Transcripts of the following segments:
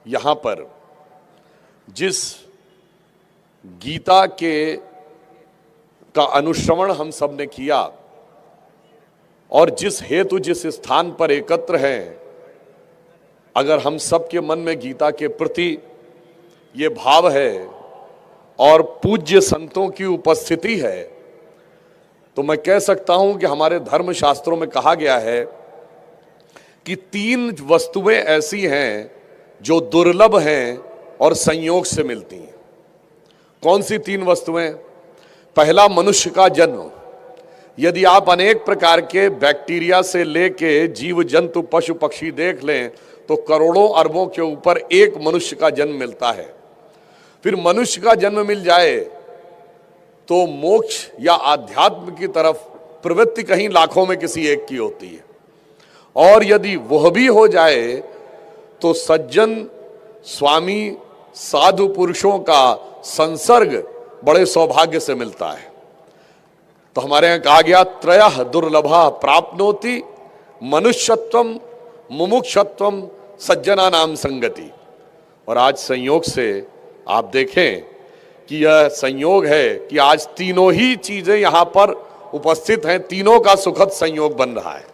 यहां पर जिस गीता के का अनुश्रवण हम सब ने किया और जिस हेतु जिस स्थान पर एकत्र हैं, अगर हम सब के मन में गीता के प्रति ये भाव है और पूज्य संतों की उपस्थिति है, तो मैं कह सकता हूं कि हमारे धर्म शास्त्रों में कहा गया है कि 3 वस्तुएं ऐसी हैं जो दुर्लभ हैं और संयोग से मिलती हैं। कौन सी 3 वस्तुएं? पहला, मनुष्य का जन्म। यदि आप अनेक प्रकार के बैक्टीरिया से लेके जीव जंतु पशु पक्षी देख लें तो करोड़ों अरबों के ऊपर एक मनुष्य का जन्म मिलता है। फिर मनुष्य का जन्म मिल जाए तो मोक्ष या आध्यात्म की तरफ प्रवृत्ति कहीं लाखों में किसी एक की होती है, और यदि वह भी हो जाए तो सज्जन स्वामी साधु पुरुषों का संसर्ग बड़े सौभाग्य से मिलता है। तो हमारे यहां कहा गया, त्रयः दुर्लभा प्राप्नोति मनुष्यत्वम मुमुक्षत्वम सज्जना नाम संगति। और आज संयोग से आप देखें कि यह संयोग है कि आज तीनों ही चीजें यहां पर उपस्थित हैं, तीनों का सुखद संयोग बन रहा है।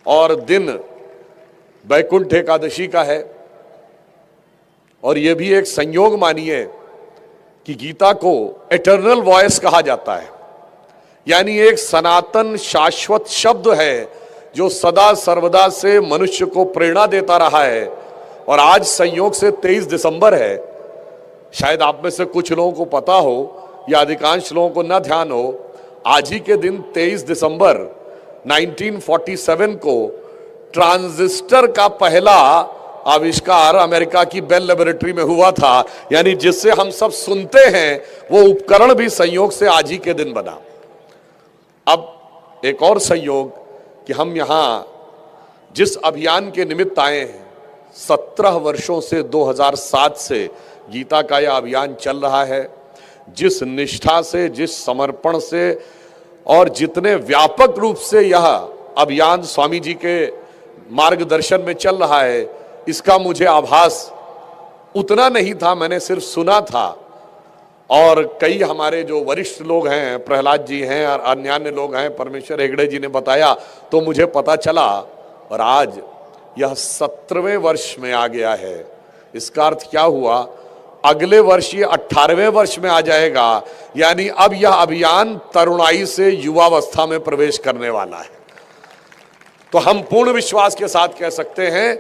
और दिन वैकुंठ एकादशी का है, और यह भी एक संयोग मानिए कि गीता को एटर्नल वॉइस कहा जाता है, यानी एक सनातन शाश्वत शब्द है जो सदा सर्वदा से मनुष्य को प्रेरणा देता रहा है। और आज संयोग से 23 दिसंबर है। शायद आप में से कुछ लोगों को पता हो या अधिकांश लोगों को न ध्यान हो, आज ही के दिन 23 दिसंबर 1947 को ट्रांजिस्टर का पहला आविष्कार अमेरिका की बेल लेबोरेटरी में हुआ था, यानी जिससे हम सब सुनते हैं वो उपकरण भी संयोग से आज ही के दिन बना। अब एक और संयोग कि हम यहां जिस अभियान के निमित्त आए हैं, 17 वर्षों से 2007 से गीता का यह अभियान चल रहा है। जिस निष्ठा से, जिस समर्पण से और जितने व्यापक रूप से यह अभियान स्वामी जी के मार्गदर्शन में चल रहा है, इसका मुझे आभास उतना नहीं था, मैंने सिर्फ सुना था। और कई हमारे जो वरिष्ठ लोग हैं, प्रहलाद जी हैं और अन्य लोग हैं, परमेश्वर हेगड़े जी ने बताया तो मुझे पता चला। और आज यह 17वें वर्ष में आ गया है। इसका अर्थ क्या हुआ? अगले वर्ष ये 18वें वर्ष में आ जाएगा, यानी अब यह अभियान तरुणाई से युवावस्था में प्रवेश करने वाला है। तो हम पूर्ण विश्वास के साथ कह सकते हैं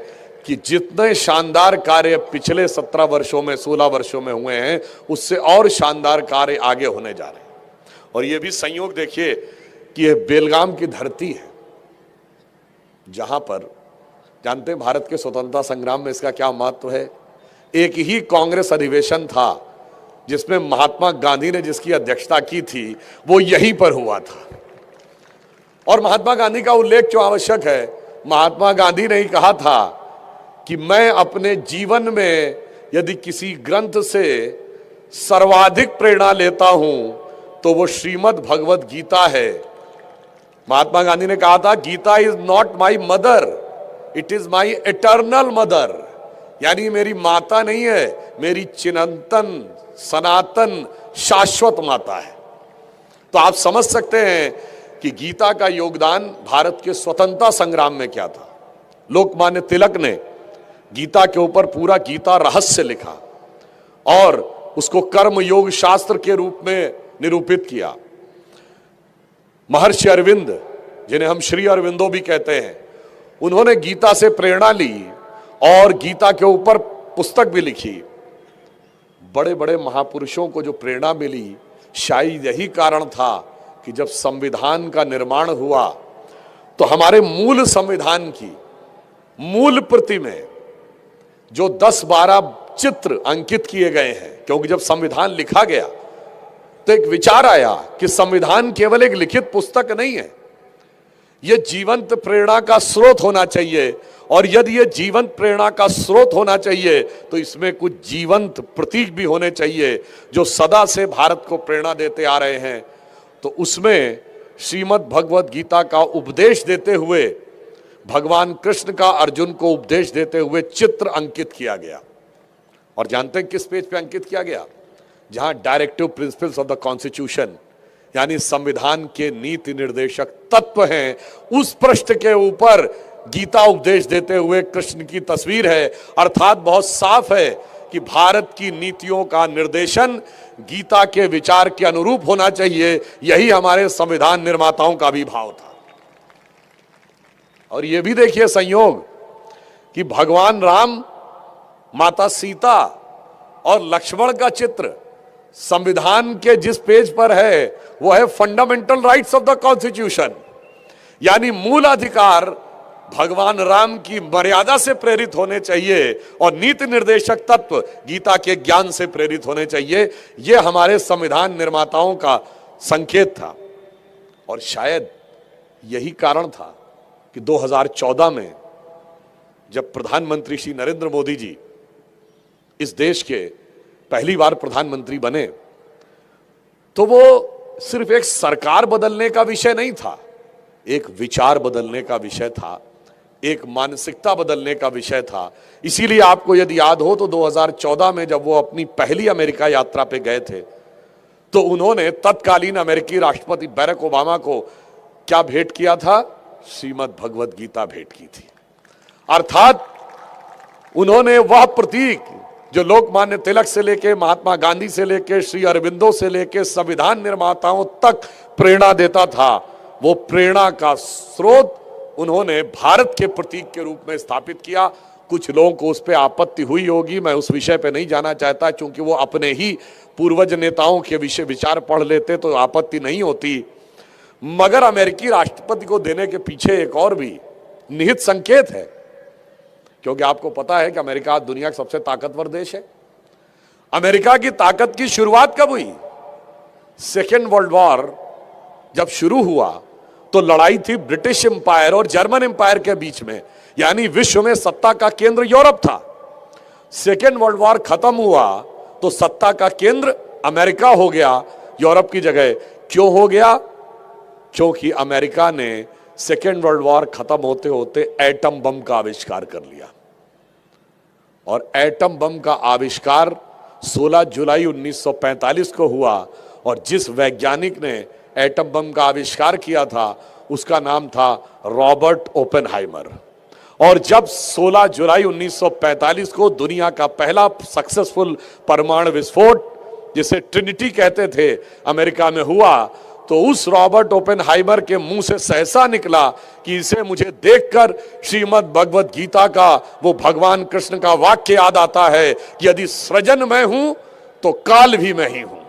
कि जितने शानदार कार्य पिछले 17 वर्षों में 16 वर्षों में हुए हैं, उससे और शानदार कार्य आगे होने जा रहे हैं। और यह भी संयोग देखिए कि यह बेलगाम की धरती है, जहां पर जानते हैं भारत के स्वतंत्रता संग्राम में इसका क्या महत्व है। एक ही कांग्रेस अधिवेशन था जिसमें महात्मा गांधी ने जिसकी अध्यक्षता की थी, वो यहीं पर हुआ था। और महात्मा गांधी का उल्लेख क्यों आवश्यक है? महात्मा गांधी ने ही कहा था कि मैं अपने जीवन में यदि किसी ग्रंथ से सर्वाधिक प्रेरणा लेता हूं तो वो श्रीमद् भगवत गीता है। महात्मा गांधी ने कहा था, Gita is not my mother, it is my eternal mother, यानी मेरी माता नहीं है, मेरी चिरंतन सनातन शाश्वत माता है। तो आप समझ सकते हैं कि गीता का योगदान भारत के स्वतंत्रता संग्राम में क्या था। लोकमान्य तिलक ने गीता के ऊपर पूरा गीता रहस्य लिखा और उसको कर्म योग शास्त्र के रूप में निरूपित किया। महर्षि अरविंद, जिन्हें हम श्री अरविंदो भी कहते हैं, उन्होंने गीता से प्रेरणा ली और गीता के ऊपर पुस्तक भी लिखी। बड़े बड़े महापुरुषों को जो प्रेरणा मिली, शायद यही कारण था कि जब संविधान का निर्माण हुआ तो हमारे मूल संविधान की मूल प्रति में जो 10-12 चित्र अंकित किए गए हैं, क्योंकि जब संविधान लिखा गया तो एक विचार आया कि संविधान केवल एक लिखित पुस्तक नहीं है, यह जीवंत प्रेरणा का स्रोत होना चाहिए। और यदि यह जीवंत प्रेरणा का स्रोत होना चाहिए तो इसमें कुछ जीवंत प्रतीक भी होने चाहिए जो सदा से भारत को प्रेरणा देते आ रहे हैं। तो उसमें श्रीमद् भगवत गीता का उपदेश देते हुए भगवान कृष्ण का अर्जुन को उपदेश देते हुए चित्र अंकित किया गया। और जानते हैं किस पेज पे अंकित किया गया? जहां directive principles of the constitution यानी संविधान के नीति निर्देशक तत्व हैं, उस पृष्ठ के ऊपर गीता उपदेश देते हुए कृष्ण की तस्वीर है। अर्थात बहुत साफ है कि भारत की नीतियों का निर्देशन गीता के विचार के अनुरूप होना चाहिए। यही हमारे संविधान निर्माताओं का भी भाव था। और यह भी देखिए संयोग कि भगवान राम, माता सीता और लक्ष्मण का चित्र संविधान के जिस पेज पर है वो है fundamental rights of the constitution, यानी मूल अधिकार भगवान राम की मर्यादा से प्रेरित होने चाहिए और नीति निर्देशक तत्व गीता के ज्ञान से प्रेरित होने चाहिए। यह हमारे संविधान निर्माताओं का संकेत था। और शायद यही कारण था कि 2014 में जब प्रधानमंत्री श्री नरेंद्र मोदी जी इस देश के पहली बार प्रधानमंत्री बने, तो वो सिर्फ एक सरकार बदलने का विषय नहीं था, एक विचार बदलने का विषय था, एक मानसिकता बदलने का विषय था। इसीलिए आपको यदि याद हो तो 2014 में जब वो अपनी पहली अमेरिका यात्रा पे गए थे, तो उन्होंने तत्कालीन अमेरिकी राष्ट्रपति बैरक ओबामा को क्या भेंट किया था? श्रीमद् भगवत गीता भेंट की थी। अर्थात उन्होंने वह प्रतीक जो लोकमान्य तिलक से लेके, महात्मा गांधी से लेके, श्री अरविंदो से लेके संविधान निर्माताओं तक प्रेरणा देता था, वो प्रेरणा का स्रोत उन्होंने भारत के प्रतीक के रूप में स्थापित किया। कुछ लोगों को उस पर आपत्ति हुई होगी, मैं उस विषय पे नहीं जाना चाहता, क्योंकि वो अपने ही पूर्वज नेताओं के विषय विचार पढ़ लेते तो आपत्ति नहीं होती। मगर अमेरिकी राष्ट्रपति को देने के पीछे एक और भी निहित संकेत है, क्योंकि आपको पता है कि अमेरिका दुनिया का सबसे ताकतवर देश है। अमेरिका की ताकत की शुरुआत कब हुई? सेकेंड वर्ल्ड वॉर जब शुरू हुआ तो लड़ाई थी ब्रिटिश एम्पायर और जर्मन एम्पायर के बीच में, यानी विश्व में सत्ता का केंद्र यूरोप था। सेकेंड वर्ल्ड वॉर खत्म हुआ तो सत्ता का केंद्र अमेरिका हो गया यूरोप की जगह। क्यों हो गया? क्योंकि अमेरिका ने सेकेंड वर्ल्ड वॉर खत्म होते होते एटम बम का आविष्कार कर लिया। और एटम बम का आविष्कार 16 जुलाई 1945 को हुआ, और जिस वैज्ञानिक ने एटम बम का आविष्कार किया था उसका नाम था रॉबर्ट ओपेनहाइमर। और जब 16 जुलाई 1945 को दुनिया का पहला सक्सेसफुल परमाणु विस्फोट, जिसे ट्रिनिटी कहते थे, अमेरिका में हुआ, तो उस रॉबर्ट ओपेनहाइमर के मुंह से सहसा निकला कि इसे मुझे देखकर श्रीमद् भगवत गीता का वो भगवान कृष्ण का वाक्य याद आता है कि यदि सृजन मैं हूं तो काल भी मैं ही हूं।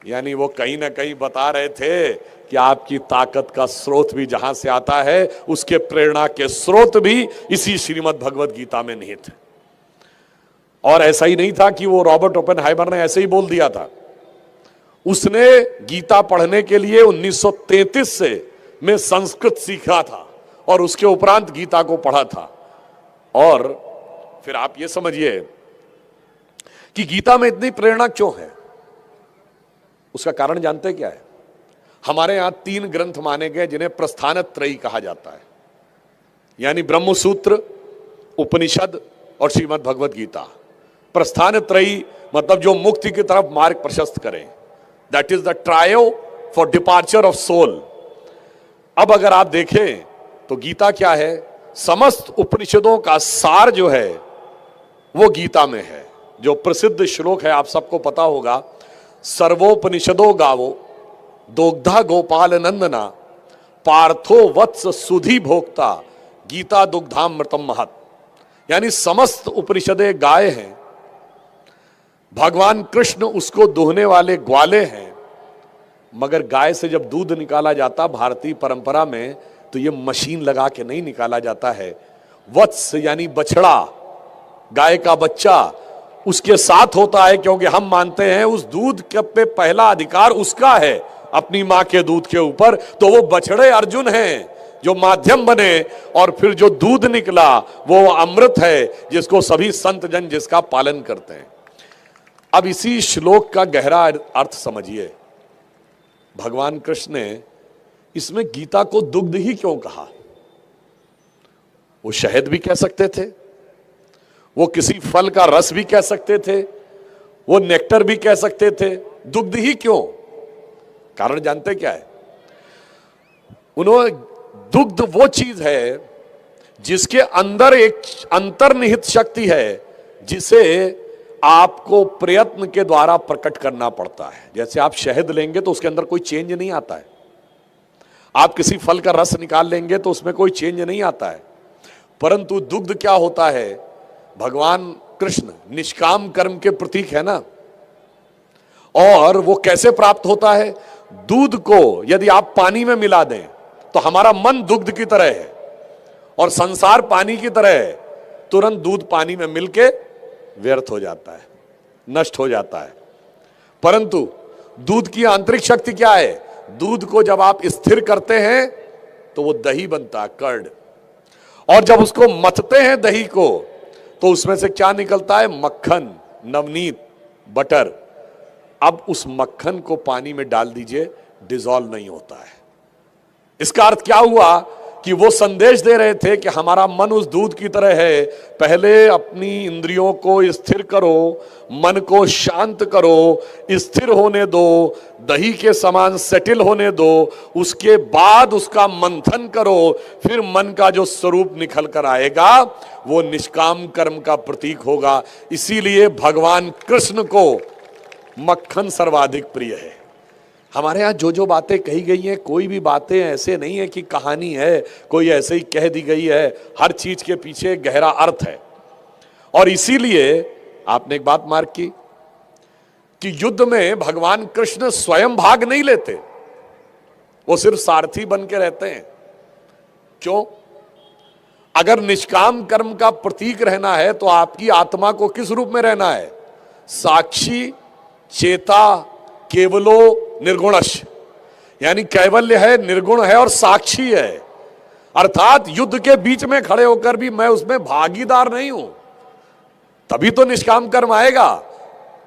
यानी वो कहीं ना कहीं बता रहे थे कि आपकी ताकत का स्रोत भी जहां से आता है, उसके प्रेरणा के स्रोत भी इसी श्रीमद् भगवत गीता में निहित है। और ऐसा ही नहीं था कि वो रॉबर्ट ओपेनहाइमर ने ऐसे ही बोल दिया था। उसने गीता पढ़ने के लिए 1933 से में संस्कृत सीखा था और उसके उपरांत गीता को पढ़ा था। और फिर आप ये समझिए कि गीता में इतनी प्रेरणा क्यों है। उसका कारण जानते क्या है? हमारे यहां 3 ग्रंथ माने गए जिन्हें प्रस्थानत्रयी कहा जाता है, यानी ब्रह्मसूत्र, उपनिषद और श्रीमद् भगवत गीता। प्रस्थानत्रयी मतलब जो मुक्ति की तरफ मार्ग प्रशस्त करें, that is the trio for departure of soul. अब अगर आप देखें तो गीता क्या है? समस्त उपनिषदों का सार जो है वो गीता में है। जो प्रसिद्ध श्लोक है आप सबको पता होगा, सर्वोपनिषदो गावो दोग्धा गोपाल नंदना पार्थो वत्स सुधी भोक्ता गीता दुग्धामृतम महत। यानी समस्त उपनिषदें गाय हैं, भगवान कृष्ण उसको दुहने वाले ग्वाले हैं। मगर गाय से जब दूध निकाला जाता भारतीय परंपरा में, तो ये मशीन लगा के नहीं निकाला जाता है। वत्स यानी बछड़ा, गाय का बच्चा उसके साथ होता है, क्योंकि हम मानते हैं उस दूध के पे पहला अधिकार उसका है अपनी मां के दूध के ऊपर। तो वो बछड़े अर्जुन हैं जो माध्यम बने, और फिर जो दूध निकला वो अमृत है जिसको सभी संत जन जिसका पालन करते हैं। अब इसी श्लोक का गहरा अर्थ समझिए। भगवान कृष्ण ने इसमें गीता को दुग्ध ही क्यों कहा? वो शहद भी कह सकते थे, वो किसी फल का रस भी कह सकते थे, वो नेक्टर भी कह सकते थे, दुग्ध ही क्यों? कारण जानते क्या है? उन्होंने दुग्ध वो चीज है जिसके अंदर एक अंतर्निहित शक्ति है जिसे आपको प्रयत्न के द्वारा प्रकट करना पड़ता है। जैसे आप शहद लेंगे तो उसके अंदर कोई चेंज नहीं आता है, आप किसी फल का रस निकाल लेंगे तो उसमें कोई चेंज नहीं आता है। परंतु दुग्ध क्या होता है? भगवान कृष्ण निष्काम कर्म के प्रतीक है ना। और वो कैसे प्राप्त होता है? दूध को यदि आप पानी में मिला दें तो हमारा मन दुग्ध की तरह है और संसार पानी की तरह है, तुरंत दूध पानी में मिलके व्यर्थ हो जाता है, नष्ट हो जाता है। परंतु दूध की आंतरिक शक्ति क्या है? दूध को जब आप स्थिर करते हैं तो वो दही बनता है, कर्ड। और जब उसको मथते हैं दही को तो उसमें से क्या निकलता है? मक्खन, नवनीत, बटर। अब उस मक्खन को पानी में डाल दीजिए, डिसॉल्व नहीं होता है। इसका अर्थ क्या हुआ कि वो संदेश दे रहे थे कि हमारा मन उस दूध की तरह है, पहले अपनी इंद्रियों को स्थिर करो, मन को शांत करो, स्थिर होने दो, दही के समान सेटल होने दो, उसके बाद उसका मंथन करो, फिर मन का जो स्वरूप निकल कर आएगा वो निष्काम कर्म का प्रतीक होगा। इसीलिए भगवान कृष्ण को मक्खन सर्वाधिक प्रिय है। हमारे यहाँ जो जो बातें कही गई हैं, कोई भी बातें ऐसे नहीं है कि कहानी है, कोई ऐसे ही कह दी गई है, हर चीज के पीछे गहरा अर्थ है। और इसीलिए आपने एक बात मार्क की कि युद्ध में भगवान कृष्ण स्वयं भाग नहीं लेते, वो सिर्फ सारथी बन के रहते हैं। क्यों? अगर निष्काम कर्म का प्रतीक रहना है तो आपकी आत्मा को किस रूप में रहना है? साक्षी, चेता, केवलो निर्गुणश, यानी कैवल्य है, निर्गुण है और साक्षी है। अर्थात युद्ध के बीच में खड़े होकर भी मैं उसमें भागीदार नहीं हूं, तभी तो निष्काम कर्म आएगा।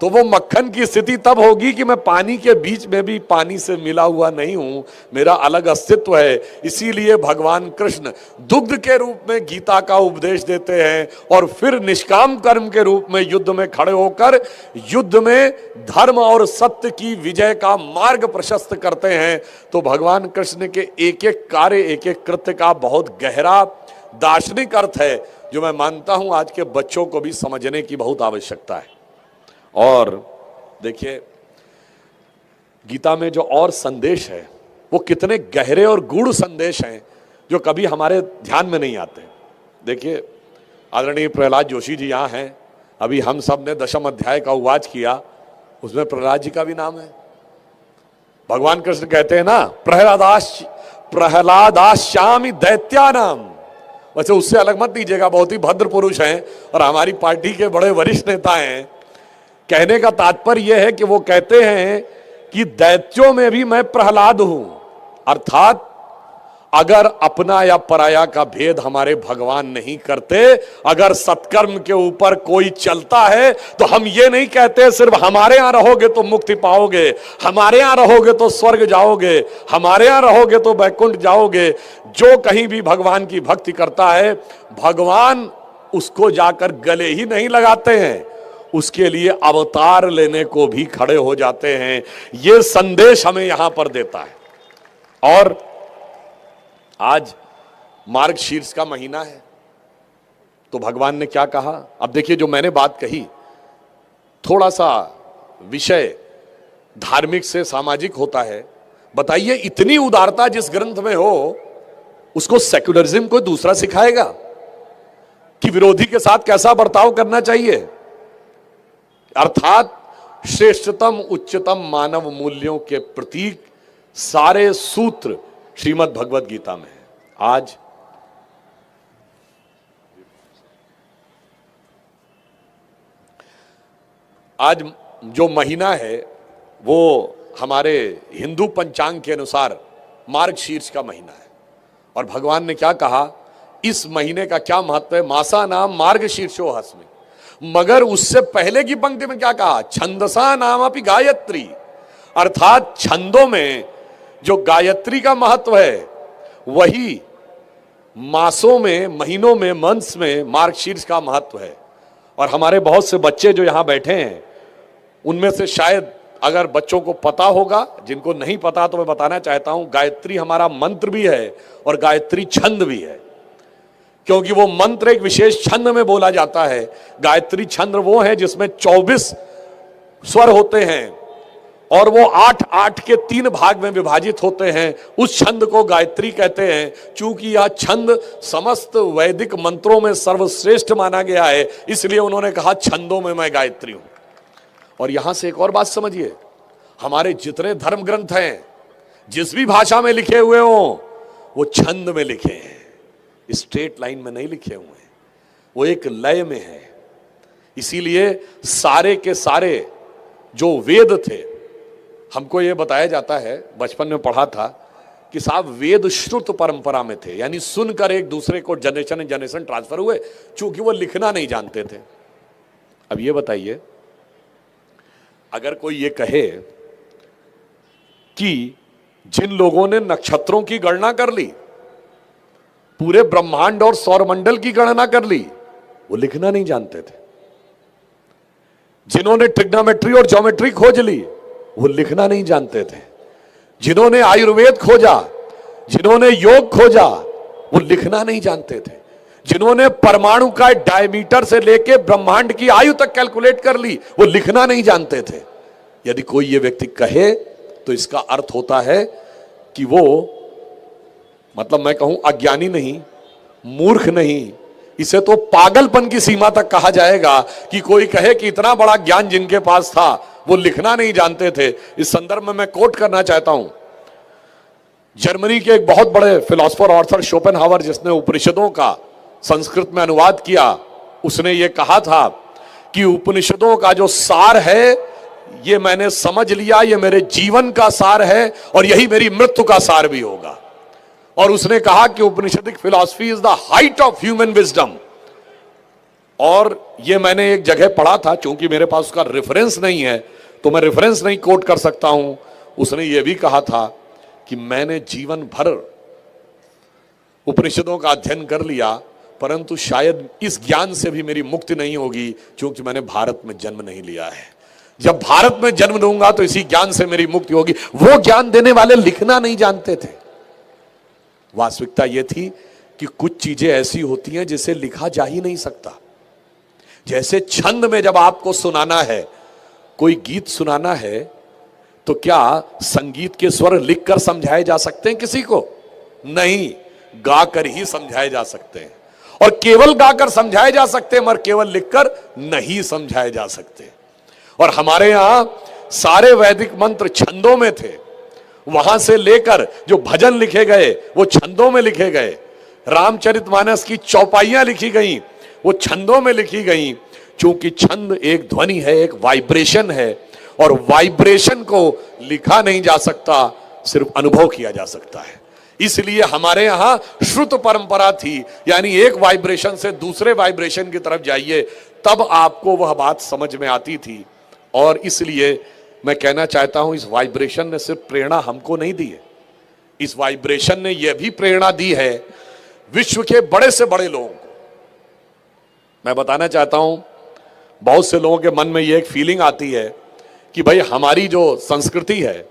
तो वो मक्खन की स्थिति तब होगी कि मैं पानी के बीच में भी पानी से मिला हुआ नहीं हूं, मेरा अलग अस्तित्व है। इसीलिए भगवान कृष्ण दुग्ध के रूप में गीता का उपदेश देते हैं और फिर निष्काम कर्म के रूप में युद्ध में खड़े होकर युद्ध में धर्म और सत्य की विजय का मार्ग प्रशस्त करते हैं। तो भगवान कृष्ण के एक एक कार्य, एक एक कृत्य का बहुत गहरा दार्शनिक अर्थ है, जो मैं मानता हूं आज के बच्चों को भी समझने की बहुत आवश्यकता है। और देखिए, गीता में जो और संदेश है वो कितने गहरे और गूढ़ संदेश हैं जो कभी हमारे ध्यान में नहीं आते। देखिए, आदरणीय प्रहलाद जोशी जी यहाँ हैं, अभी हम सब ने 10वें अध्याय का उवाच किया, उसमें प्रहलाद जी का भी नाम है। भगवान कृष्ण कहते हैं ना, प्रहलादाश्यामि दैत्यानाम। वैसे उससे अलग मत दीजिएगा, बहुत ही भद्र पुरुष हैं और हमारी पार्टी के बड़े वरिष्ठ नेता हैं। कहने का तात्पर्य यह है कि वो कहते हैं कि दैत्यों में भी मैं प्रहलाद हूं। अर्थात अगर अपना या पराया का भेद हमारे भगवान नहीं करते, अगर सत्कर्म के ऊपर कोई चलता है तो हम ये नहीं कहते सिर्फ हमारे यहां रहोगे तो मुक्ति पाओगे, हमारे यहां रहोगे तो स्वर्ग जाओगे, हमारे यहां रहोगे तो वैकुंठ जाओगे। जो कहीं भी भगवान की भक्ति करता है, भगवान उसको जाकर गले ही नहीं लगाते हैं, उसके लिए अवतार लेने को भी खड़े हो जाते हैं। यह संदेश हमें यहां पर देता है। और आज मार्गशीर्ष का महीना है, तो भगवान ने क्या कहा? अब देखिए, जो मैंने बात कही, थोड़ा सा विषय धार्मिक से सामाजिक होता है। बताइए, इतनी उदारता जिस ग्रंथ में हो, उसको सेक्युलरिज्म को दूसरा सिखाएगा कि विरोधी के साथ कैसा बर्ताव करना चाहिए। अर्थात श्रेष्ठतम उच्चतम मानव मूल्यों के प्रतीक सारे सूत्र श्रीमद् भगवद गीता में है। आज जो महीना है वो हमारे हिंदू पंचांग के अनुसार मार्गशीर्ष का महीना है। और भगवान ने क्या कहा, इस महीने का क्या महत्व है? मासा नाम मार्गशीर्षो हस्मि। मगर उससे पहले की पंक्ति में क्या कहा? छंदसा नाम अपि गायत्री। अर्थात छंदों में जो गायत्री का महत्व है, वही मासों में, महीनों में, मंथ्स में मार्कशीट्स का महत्व है। और हमारे बहुत से बच्चे जो यहां बैठे हैं उनमें से शायद अगर बच्चों को पता होगा, जिनको नहीं पता तो मैं बताना चाहता हूं, गायत्री हमारा मंत्र भी है और गायत्री छंद भी है। क्योंकि वो मंत्र एक विशेष छंद में बोला जाता है। गायत्री छंद वो है जिसमें 24 स्वर होते हैं और वो 8-8 के 3 भाग में विभाजित होते हैं। उस छंद को गायत्री कहते हैं। चूंकि यह छंद समस्त वैदिक मंत्रों में सर्वश्रेष्ठ माना गया है, इसलिए उन्होंने कहा छंदों में मैं गायत्री हूं। और यहां से एक और बात समझिए, हमारे जितने धर्म ग्रंथ हैं, जिस भी भाषा में लिखे हुए हों, वो छंद में लिखे हैं, स्ट्रेट लाइन में नहीं लिखे हुए हैं, वो एक लय में है। इसीलिए सारे के सारे जो वेद थे, हमको ये बताया जाता है, बचपन में पढ़ा था कि साहब वेद श्रुत परंपरा में थे, यानी सुनकर एक दूसरे को जनरेशन जनरेशन ट्रांसफर हुए, चूंकि वो लिखना नहीं जानते थे। अब ये बताइए, अगर कोई ये कहे कि जिन लोगों ने नक्षत्रों की गणना कर ली, पूरे ब्रह्मांड और सौरमंडल की गणना कर ली, वो लिखना नहीं जानते थे। जिन्होंने ट्रिग्नोमेट्री और ज्योमेट्री खोज ली, वो लिखना नहीं जानते थे। जिन्होंने आयुर्वेद खोजा, जिन्होंने योग खोजा, वो लिखना नहीं जानते थे। जिन्होंने परमाणु का डायमीटर से लेके ब्रह्मांड की आयु तक कैलकुलेट कर ली, वो लिखना नहीं जानते थे। यदि कोई ये व्यक्ति कहे तो इसका अर्थ होता है कि वो, मतलब मैं कहूं अज्ञानी नहीं, मूर्ख नहीं, इसे तो पागलपन की सीमा तक कहा जाएगा कि कोई कहे कि इतना बड़ा ज्ञान जिनके पास था वो लिखना नहीं जानते थे। इस संदर्भ में मैं कोट करना चाहता हूं जर्मनी के एक बहुत बड़े फिलोसोफर ऑर्थर शोपेनहावर, जिसने उपनिषदों का संस्कृत में अनुवाद किया। उसने ये कहा था कि उपनिषदों का जो सार है ये मैंने समझ लिया, ये मेरे जीवन का सार है और यही मेरी मृत्यु का सार भी होगा। और उसने कहा कि Upanishadic philosophy is the height of human wisdom. और ये मैंने एक जगह पढ़ा था, चूंकि मेरे पास उसका रेफरेंस नहीं है तो मैं रेफरेंस नहीं कोट कर सकता हूं। उसने ये भी कहा था कि मैंने जीवन भर उपनिषदों का अध्ययन कर लिया, परंतु शायद इस ज्ञान से भी मेरी मुक्ति नहीं होगी, क्योंकि मैंने भारत में जन्म नहीं लिया है। जब भारत में जन्म लूंगा तो इसी ज्ञान से मेरी मुक्ति होगी। वो ज्ञान देने वाले लिखना नहीं जानते थे। वास्तविकता यह थी कि कुछ चीजें ऐसी होती हैं जिसे लिखा जा ही नहीं सकता। जैसे छंद में जब आपको सुनाना है, कोई गीत सुनाना है, तो क्या संगीत के स्वर लिखकर समझाए जा सकते हैं किसी को? नहीं, गाकर ही समझाए जा सकते हैं। और केवल गाकर समझाए जा सकते हैं, मगर केवल लिखकर नहीं समझाए जा सकते। और हमारे यहां सारे वैदिक मंत्र छंदों में थे। वहां से लेकर जो भजन लिखे गए वो छंदों में लिखे गए। रामचरितमानस की चौपाइयां लिखी गई, वो छंदों में लिखी गई। क्योंकि छंद एक ध्वनि है, एक वाइब्रेशन है, और वाइब्रेशन को लिखा नहीं जा सकता, सिर्फ अनुभव किया जा सकता है। इसलिए हमारे यहां श्रुत परंपरा थी, यानी एक वाइब्रेशन से दूसरे वाइब्रेशन की तरफ जाइए, तब आपको वह बात समझ में आती थी। और इसलिए मैं कहना चाहता हूं, इस वाइब्रेशन ने सिर्फ प्रेरणा हमको नहीं दी है, इस वाइब्रेशन ने यह भी प्रेरणा दी है विश्व के बड़े से बड़े लोगों को। मैं बताना चाहता हूं, बहुत से लोगों के मन में यह एक फीलिंग आती है कि भाई हमारी जो संस्कृति है,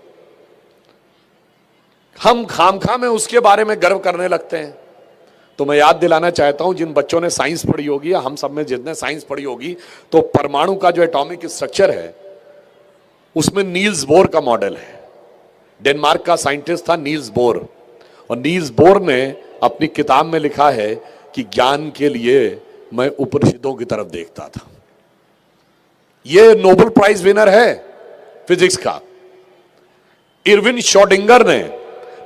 हम खामखा में उसके बारे में गर्व करने लगते हैं। तो मैं याद दिलाना चाहता हूं, जिन बच्चों ने साइंस पढ़ी होगी, या हम सब में जितने साइंस पढ़ी होगी, तो परमाणु का जो एटॉमिक स्ट्रक्चर है उसमें नील्स बोर का मॉडल है। डेनमार्क का साइंटिस्ट था नील्स बोर, और नील्स बोर ने अपनी किताब में लिखा है कि ज्ञान के लिए मैं उपनिषदों की तरफ देखता था। यह नोबेल प्राइज विनर है फिजिक्स का। इरविन श्रोडिंगर ने,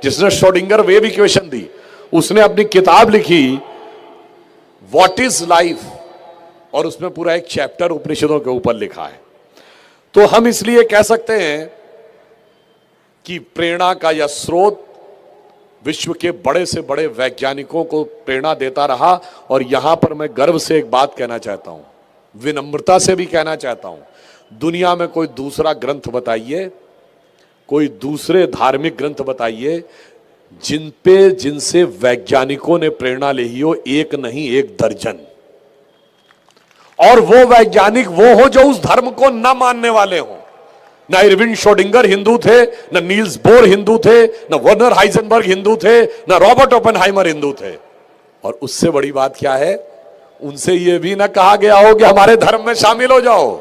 जिसने श्रोडिंगर वेव इक्वेशन दी, उसने अपनी किताब लिखी व्हाट इज लाइफ, और उसमें पूरा एक चैप्टर उपनिषदों के ऊपर लिखा है। तो हम इसलिए कह सकते हैं कि प्रेरणा का यह स्रोत विश्व के बड़े से बड़े वैज्ञानिकों को प्रेरणा देता रहा। और यहां पर मैं गर्व से एक बात कहना चाहता हूं, विनम्रता से भी कहना चाहता हूं, दुनिया में कोई दूसरा ग्रंथ बताइए, कोई दूसरे धार्मिक ग्रंथ बताइए जिनसे वैज्ञानिकों ने प्रेरणा ली हो, एक नहीं एक दर्जन। और वो वैज्ञानिक वो हो जो उस धर्म को न मानने वाले हों। न इरविन श्रोडिंगर हिंदू थे, न नील्स बोर हिंदू थे, न वर्नर हाइजेनबर्ग हिंदू थे, न रॉबर्ट ओपेनहाइमर हिंदू थे। और उससे बड़ी बात क्या है, उनसे यह भी ना कहा गया हो कि हमारे धर्म में शामिल हो जाओ।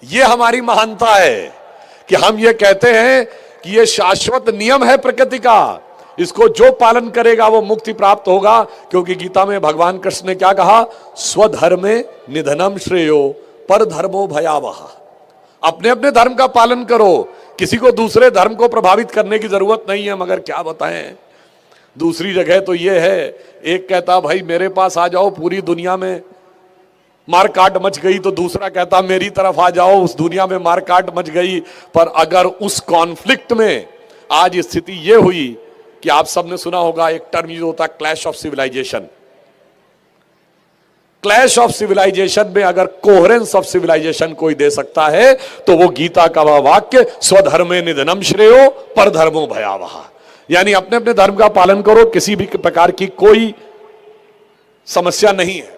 यह हमारी महानता है कि हम ये कहते हैं कि यह शाश्वत नियम है प्रकृति का, इसको जो पालन करेगा वो मुक्ति प्राप्त होगा। क्योंकि गीता में भगवान कृष्ण ने क्या कहा, स्वधर्मे निधनम श्रेयो पर धर्मो भयावह। अपने अपने धर्म का पालन करो, किसी को दूसरे धर्म को प्रभावित करने की जरूरत नहीं है। मगर क्या बताएं, दूसरी जगह तो यह है, एक कहता भाई मेरे पास आ जाओ, पूरी दुनिया में मारकाट मच गई, तो दूसरा कहता मेरी तरफ आ जाओ, उस दुनिया में मारकाट मच गई। पर अगर उस कॉन्फ्लिक्ट में आज स्थिति यह हुई कि आप सबने सुना होगा एक टर्म यूज होता है clash of civilisation. Clash of civilisation में अगर कोहेरेंस ऑफ सिविलाइजेशन कोई दे सकता है तो वो गीता का वह वाक्य स्वधर्मे निधनम श्रेयो पर धर्मो भयावह। यानी अपने अपने धर्म का पालन करो, किसी भी प्रकार की कोई समस्या नहीं है।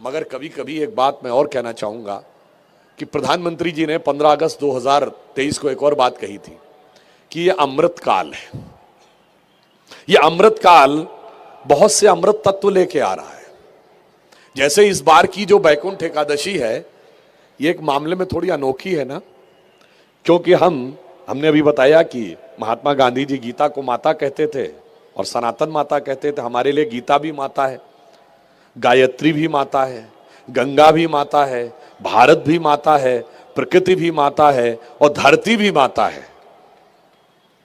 मगर कभी कभी एक बात मैं और कहना चाहूंगा कि प्रधानमंत्री जी ने 15 अगस्त 2023 को एक और बात कही थी कि यह अमृत काल है। यह अमृत काल बहुत से अमृत तत्व लेके आ रहा है। जैसे इस बार की जो बैकुंठ एकादशी है, ये एक मामले में थोड़ी अनोखी है ना, क्योंकि हमने अभी बताया कि महात्मा गांधी जी गीता को माता कहते थे और सनातन माता कहते थे। हमारे लिए गीता भी माता है, गायत्री भी माता है, गंगा भी माता है, भारत भी माता है, प्रकृति भी माता है और धरती भी माता है।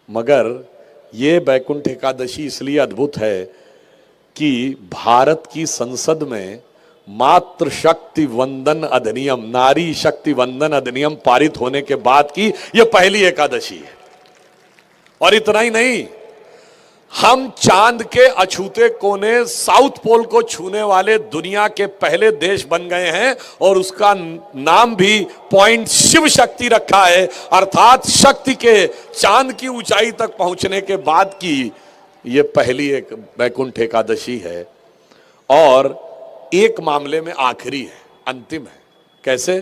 मगर ये बैकुंठ एकादशी इसलिए अद्भुत है कि भारत की संसद में मातृ शक्ति वंदन अधिनियम, नारी शक्ति वंदन अधिनियम पारित होने के बाद की यह पहली एकादशी है। और इतना ही नहीं, हम चांद के अछूते कोने साउथ पोल को छूने वाले दुनिया के पहले देश बन गए हैं और उसका नाम भी पॉइंट शिव शक्ति रखा है। अर्थात शक्ति के चांद की ऊंचाई तक पहुंचने के बाद की यह पहली एक बैकुंठ एकादशी है। और एक मामले में आखिरी है, अंतिम है। कैसे?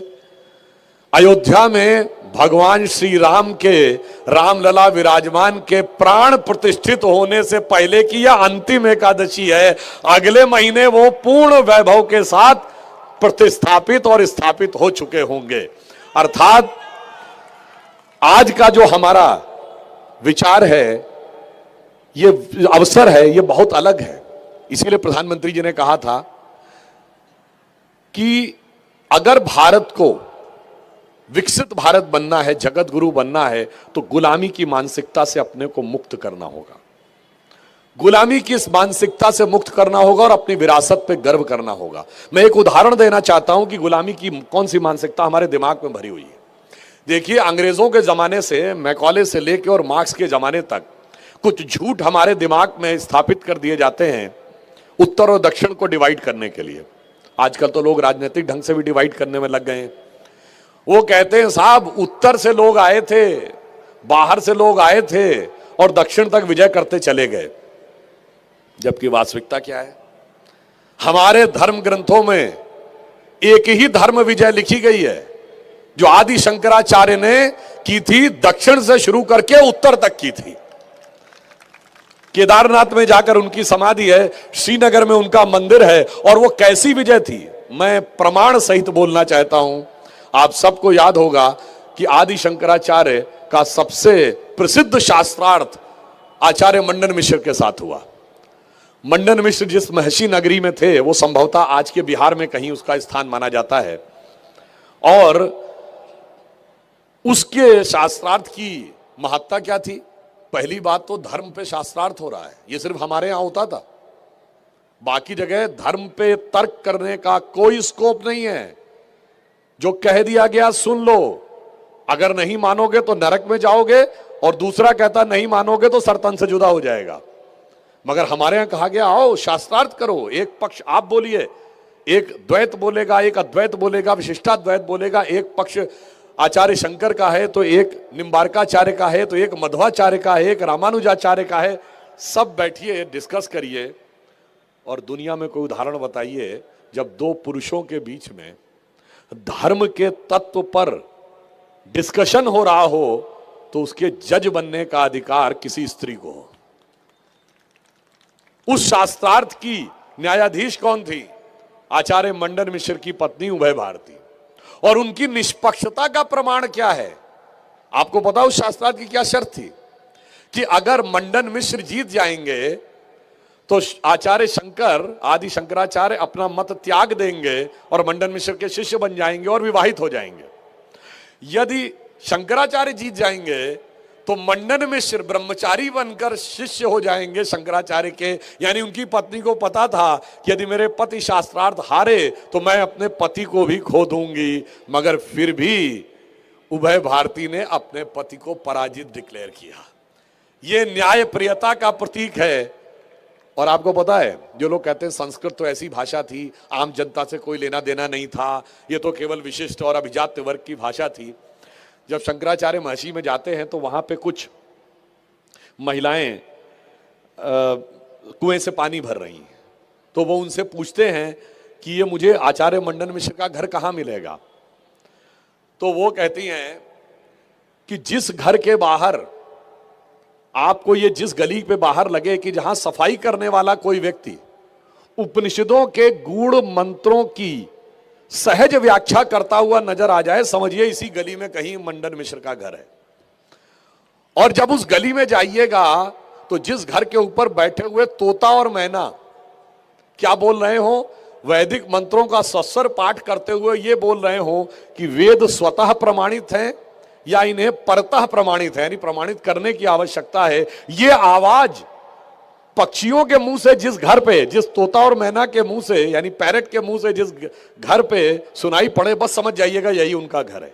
अयोध्या में भगवान श्री राम के रामलला विराजमान के प्राण प्रतिष्ठित होने से पहले की यह अंतिम एकादशी है। अगले महीने वो पूर्ण वैभव के साथ प्रतिस्थापित और स्थापित हो चुके होंगे। अर्थात आज का जो हमारा विचार है, ये अवसर है, ये बहुत अलग है। इसीलिए प्रधानमंत्री जी ने कहा था कि अगर भारत को विकसित भारत बनना है, जगत गुरु बनना है, तो गुलामी की मानसिकता से अपने को मुक्त करना होगा। गुलामी की इस मानसिकता से मुक्त करना होगा और अपनी विरासत पे गर्व करना होगा। मैं एक उदाहरण देना चाहता हूं कि गुलामी की कौन सी मानसिकता हमारे दिमाग में भरी हुई है। देखिए, अंग्रेजों के जमाने से, मैकॉले से लेकर और मार्क्स के जमाने तक कुछ झूठ हमारे दिमाग में स्थापित कर दिए जाते हैं उत्तर और दक्षिण को डिवाइड करने के लिए। आजकल तो लोग राजनीतिक ढंग से भी डिवाइड करने में लग गए हैं। वो कहते हैं साहब, उत्तर से लोग आए थे, बाहर से लोग आए थे और दक्षिण तक विजय करते चले गए। जबकि वास्तविकता क्या है? हमारे धर्म ग्रंथों में एक ही धर्म विजय लिखी गई है जो आदि शंकराचार्य ने की थी, दक्षिण से शुरू करके उत्तर तक की थी। केदारनाथ में जाकर उनकी समाधि है, श्रीनगर में उनका मंदिर है। और वो कैसी विजय थी, मैं प्रमाण सहित बोलना चाहता हूं। आप सबको याद होगा कि आदि शंकराचार्य का सबसे प्रसिद्ध शास्त्रार्थ आचार्य मंडन मिश्र के साथ हुआ। मंडन मिश्र जिस महर्षि नगरी में थे, वो संभवतः आज के बिहार में कहीं उसका स्थान माना जाता है। और उसके शास्त्रार्थ की महत्ता क्या थी? पहली बात तो धर्म पे शास्त्रार्थ हो रहा है, ये सिर्फ हमारे यहां होता था। बाकी जगह धर्म पे तर्क करने का कोई स्कोप नहीं है। जो कह दिया गया सुन लो, अगर नहीं मानोगे तो नरक में जाओगे, और दूसरा कहता नहीं मानोगे तो सरतन से जुदा हो जाएगा। मगर हमारे यहां कहा गया आओ शास्त्रार्थ करो, एक पक्ष आप बोलिए, एक द्वैत बोलेगा, एक अद्वैत बोलेगा, विशिष्टाद्वैत बोलेगा, एक पक्ष आचार्य शंकर का है, तो एक निम्बारकाचार्य का है, तो एक मध्वाचार्य का है, एक रामानुजाचार्य का है। सब बैठिए, डिस्कस करिए और दुनिया में कोई उदाहरण बताइए जब दो पुरुषों के बीच में धर्म के तत्व पर डिस्कशन हो रहा हो तो उसके जज बनने का अधिकार किसी स्त्री को हो। उस शास्त्रार्थ की न्यायाधीश कौन थी? आचार्य मंडन मिश्र की पत्नी उभय भारती। और उनकी निष्पक्षता का प्रमाण क्या है? आपको पता उस शास्त्रार्थ की क्या शर्त थी कि अगर मंडन मिश्र जीत जाएंगे तो आचार्य शंकर आदि शंकराचार्य अपना मत त्याग देंगे और मंडन मिश्र के शिष्य बन जाएंगे और विवाहित हो जाएंगे। यदि शंकराचार्य जीत जाएंगे तो मंडन मिश्र ब्रह्मचारी बनकर शिष्य हो जाएंगे शंकराचार्य के। यानी उनकी पत्नी को पता था कि यदि मेरे पति शास्त्रार्थ हारे तो मैं अपने पति को भी खो दूंगी, मगर फिर भी उभय भारती ने अपने पति को पराजित डिक्लेयर किया। यह न्याय प्रियता का प्रतीक है। और आपको पता है, जो लोग कहते हैं संस्कृत तो ऐसी भाषा थी, आम जनता से कोई लेना देना नहीं था, ये तो केवल विशिष्ट और अभिजात्य वर्ग की भाषा थी। जब शंकराचार्य महर्षि में जाते हैं तो वहां पे कुछ महिलाएं कुएं से पानी भर रही हैं, तो वो उनसे पूछते हैं कि ये मुझे आचार्य मंडन मिश्र का घर कहाँ मिलेगा? तो वो कहती हैं कि जिस घर के बाहर आपको, ये जिस गली पे बाहर लगे कि जहां सफाई करने वाला कोई व्यक्ति उपनिषदों के गूढ़ मंत्रों की सहज व्याख्या करता हुआ नजर आ जाए, समझिए इसी गली में कहीं मंडन मिश्र का घर है। और जब उस गली में जाइएगा तो जिस घर के ऊपर बैठे हुए तोता और मैना क्या बोल रहे हो? वैदिक मंत्रों का सस्वर पाठ करते हुए ये बोल रहे हो कि वेद स्वतः प्रमाणित हैं या इन्हें परतः प्रमाणित है, यानी प्रमाणित करने की आवश्यकता है। ये आवाज पक्षियों के मुंह से जिस घर पे, जिस तोता और मैना के मुंह से, यानी पैरट के मुंह से जिस घर पे सुनाई पड़े, बस समझ जाइएगा यही उनका घर है।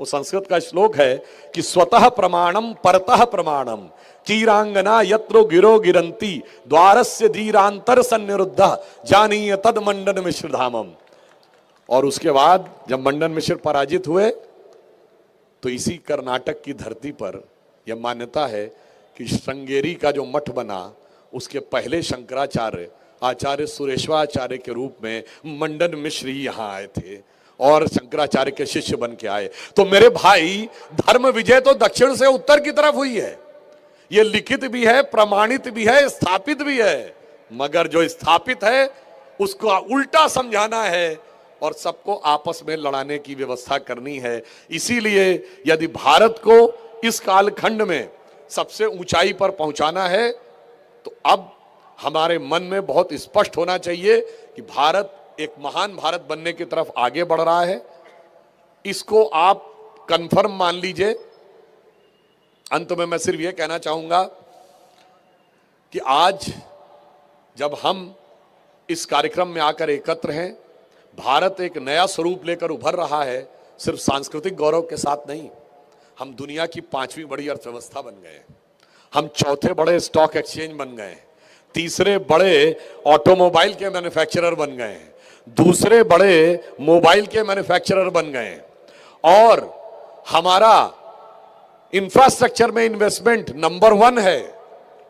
वो संस्कृत का श्लोक है कि स्वतः प्रमाणम परतः प्रमाणम चीरांगना यत्रो गिरो गिरंती द्वारस्य धीरांतर सन्निरुद्ध जानीय तद मंडन मिश्र धामम। और उसके बाद जब मंडन मिश्र पराजित हुए तो इसी कर्नाटक की धरती पर यह मान्यता है कि श्रृंगेरी का जो मठ बना उसके पहले शंकराचार्य आचार्य सुरेश्वराचार्य के रूप में मंडन मिश्र ही यहां आए थे और शंकराचार्य के शिष्य बन के आए। तो मेरे भाई, धर्म विजय तो दक्षिण से उत्तर की तरफ हुई है। यह लिखित भी है, प्रमाणित भी है, स्थापित भी है। मगर जो स्थापित है उसको उल्टा समझाना है और सबको आपस में लड़ाने की व्यवस्था करनी है। इसीलिए यदि भारत को इस कालखंड में सबसे ऊंचाई पर पहुंचाना है तो अब हमारे मन में बहुत स्पष्ट होना चाहिए कि भारत एक महान भारत बनने की तरफ आगे बढ़ रहा है। इसको आप कंफर्म मान लीजिए। अंत में मैं सिर्फ यह कहना चाहूंगा कि आज जब हम इस कार्यक्रम में आकर एकत्र हैं, भारत एक नया स्वरूप लेकर उभर रहा है। सिर्फ सांस्कृतिक गौरव के साथ नहीं, हम दुनिया की 5वीं बड़ी अर्थव्यवस्था बन गए, हम चौथे बड़े स्टॉक एक्सचेंज बन गए, तीसरे बड़े ऑटोमोबाइल के मैन्युफैक्चरर बन गए, दूसरे बड़े मोबाइल के मैन्युफैक्चरर बन गए और हमारा इंफ्रास्ट्रक्चर में इन्वेस्टमेंट नंबर 1 है।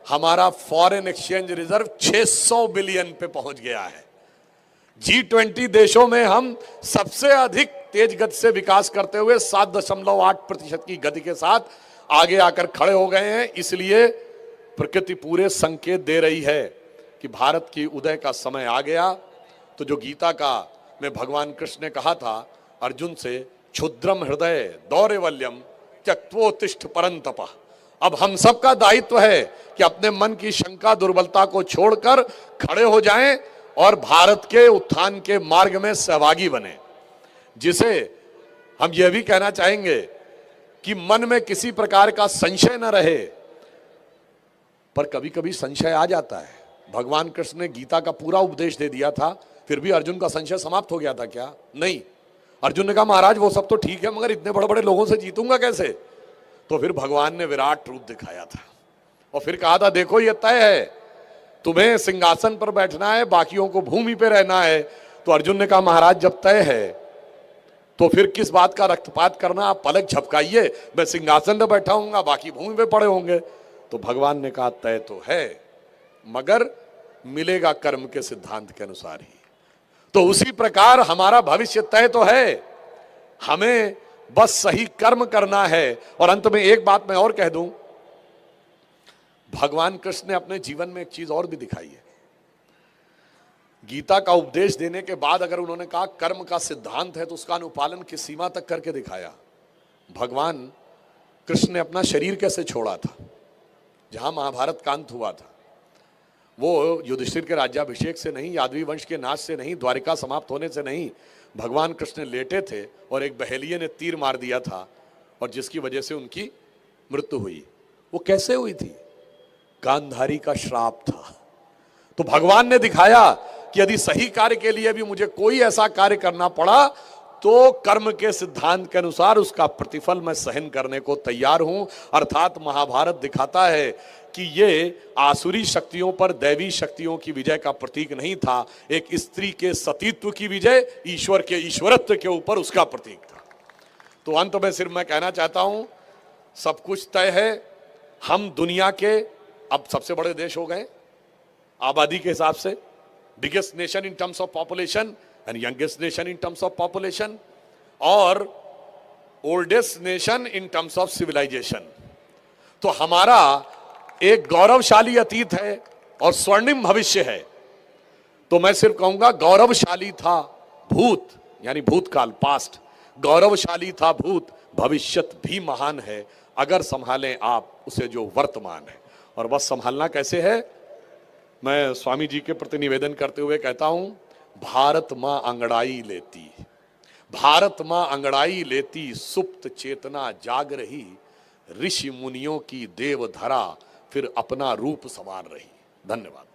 हमारा फॉरेन एक्सचेंज रिजर्व 600 बिलियन पे पहुंच गया है। G20 देशों में हम सबसे अधिक तेज गति से विकास करते हुए 7.8% की गति के साथ आगे आकर खड़े हो गए हैं। इसलिए प्रकृति पूरे संकेत दे रही है कि भारत की उदय का समय आ गया। तो जो गीता का में भगवान कृष्ण ने कहा था अर्जुन से, क्षुद्रम हृदय दौर्यवल्यम त्यक्त्वोत्तिष्ठ परंतप। अब हम सबका दायित्व है कि अपने मन की शंका दुर्बलता को छोड़कर खड़े हो जाएं और भारत के उत्थान के मार्ग में सहभागी बने। जिसे हम यह भी कहना चाहेंगे कि मन में किसी प्रकार का संशय न रहे, पर कभी कभी संशय आ जाता है। भगवान कृष्ण ने गीता का पूरा उपदेश दे दिया था, फिर भी अर्जुन का संशय समाप्त हो गया था क्या? नहीं। अर्जुन ने कहा महाराज वो सब तो ठीक है, मगर इतने बड़े बड़े लोगों से जीतूंगा कैसे? तो फिर भगवान ने विराट रूप दिखाया था और फिर कहा था देखो ये तय है, तुम्हें सिंहासन पर बैठना है, बाकियों को भूमि पे रहना है। तो अर्जुन ने कहा महाराज जब तय है तो फिर किस बात का रक्तपात करना, आप पलक झपकाइए, मैं सिंहासन में बैठा हूंगा, बाकी भूमि पे पड़े होंगे। तो भगवान ने कहा तय तो है, मगर मिलेगा कर्म के सिद्धांत के अनुसार ही। तो उसी प्रकार हमारा भविष्य तय तो है, हमें बस सही कर्म करना है। और अंत में एक बात मैं और कह दूं, भगवान कृष्ण ने अपने जीवन में एक चीज और भी दिखाई है। गीता का उपदेश देने के बाद अगर उन्होंने कहा कर्म का सिद्धांत है, तो उसका अनुपालन किस सीमा तक करके दिखाया। भगवान कृष्ण ने अपना शरीर कैसे छोड़ा था, जहां महाभारत का अंत हुआ था, वो युधिष्ठिर के राज्याभिषेक से नहीं, यादवी वंश के नाश से नहीं, द्वारिका समाप्त होने से नहीं। भगवान कृष्ण लेटे थे और एक बहेलिये ने तीर मार दिया था और जिसकी वजह से उनकी मृत्यु हुई। वो कैसे हुई थी? गांधारी का श्राप था। तो भगवान ने दिखाया कि यदि सही कार्य के लिए भी मुझे कोई ऐसा कार्य करना पड़ा, तो कर्म के सिद्धांत के अनुसार उसका प्रतिफल मैं सहन करने को तैयार हूं। अर्थात महाभारत दिखाता है कि ये आसुरी शक्तियों पर दैवी शक्तियों की विजय का प्रतीक नहीं था, एक स्त्री के सतीत्व की विजय ईश्वर के ईश्वरत्व के ऊपर उसका प्रतीक था। तो अंत में सिर्फ मैं कहना चाहता हूं, सब कुछ तय है। हम दुनिया के अब सबसे बड़े देश हो गए आबादी के हिसाब से, biggest nation in terms of population and youngest nation in terms of population, और oldest nation in terms of civilization. तो हमारा एक गौरवशाली अतीत है और स्वर्णिम भविष्य है। तो मैं सिर्फ कहूंगा, गौरवशाली था भूत, यानी भूतकाल, पास्ट, गौरवशाली था भूत, भविष्यत भी महान है अगर संभालें आप उसे जो वर्तमान है। और बस संभालना कैसे है, मैं स्वामी जी के प्रति निवेदन करते हुए कहता हूं, भारत मां अंगड़ाई लेती, भारत मां अंगड़ाई लेती, सुप्त चेतना जाग रही, ऋषि मुनियों की देव धरा फिर अपना रूप संवार रही। धन्यवाद।